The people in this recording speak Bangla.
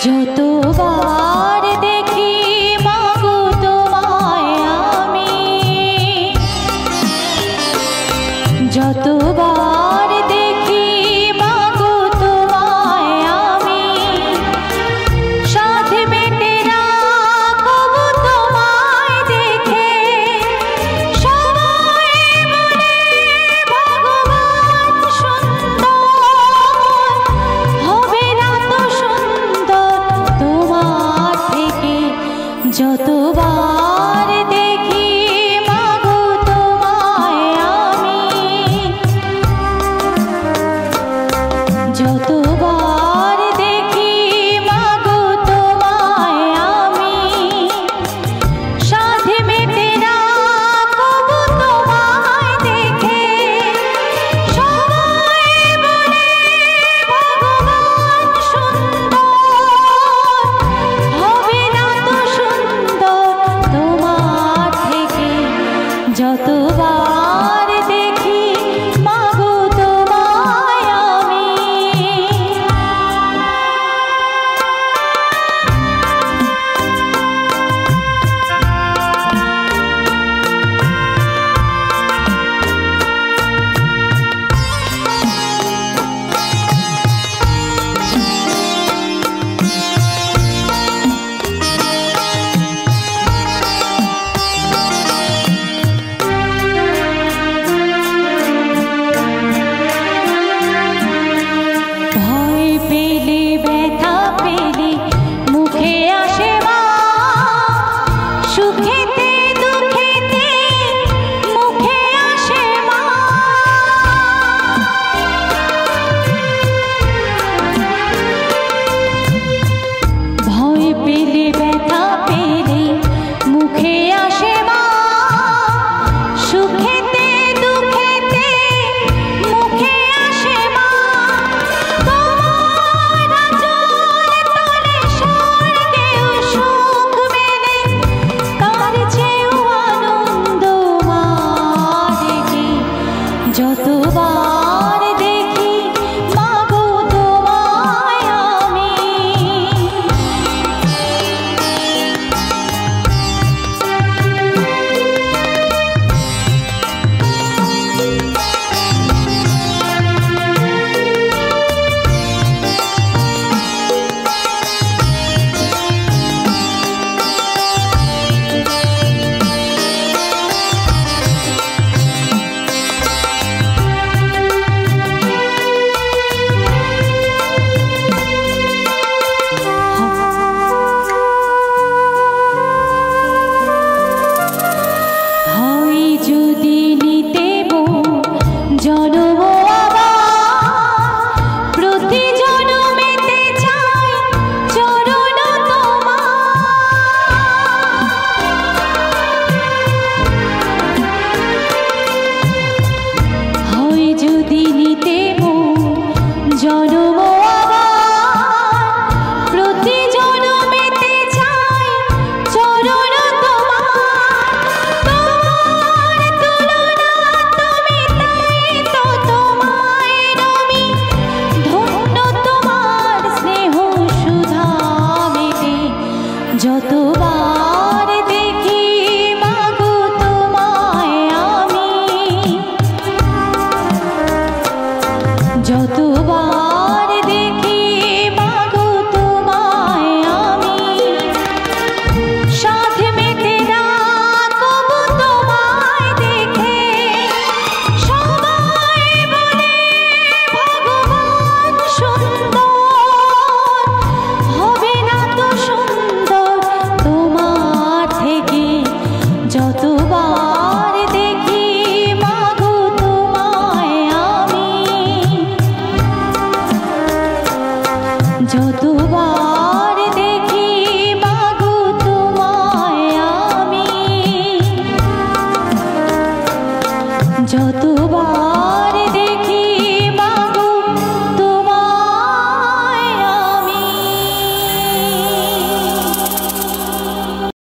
যতবার দেখি মাগো তোমায় আমি, যতবার দেখি মাগো তোমায় আমি, সাথে মেটে না কবু তোমায় দেখে। সবাই বলে ভগবান সুন্দর, হবে না তো সুন্দর তোমার থেকে। যতবার দেখি মাগো তোমায় আমি, যতবার দেখি মাগো তোমায় আমি, সাধে মেটে না কবু তোমায় দেখে। সবাই বলে ভগবান সুন্দর, হবে না তো সুন্দর তোমার থেকে। যতবার দেখি মাগো তোমায় আমি। ভয় পেলে ব্যথা পেলে মুখে আসে মা, সুখেতে দুঃখেতে মুখে আসে মা। ভয় পেলে ব্যথা পেলে মুখে আসে মা, সুখেতে দুঃখেতে মুখে আসে মা। তোমার আঁচল তলে স্বর্গেও সুখ মেলে, তার চেয়েও আনন্দ মা দেখি। যতবার দেখি মাগো তোমায় আমি, হয় যদি নিতে জনম আবার, প্রতি জনমেতে চাই চরণ তোমার। হয় যদি নিতে জনম আবার, প্রতি জনমেতে চাই চরণ তোমার। তোমার তুলনা তুমি তাই তো তোমায় নমি, ধন্য তোমার স্নেহ সুধা মেতে। যতবার দেখি মাগো তোমায় আমি, যতবার দেখি মাগো তোমায় আমি, সাথে মেটে না কবু তোমায় দেখে। সবাই বলে ভগবান সুন্দর, হবে না তো সুন্দর তোমার থেকে। যতবার দেখি মাগো তোমায় আমি, যতবার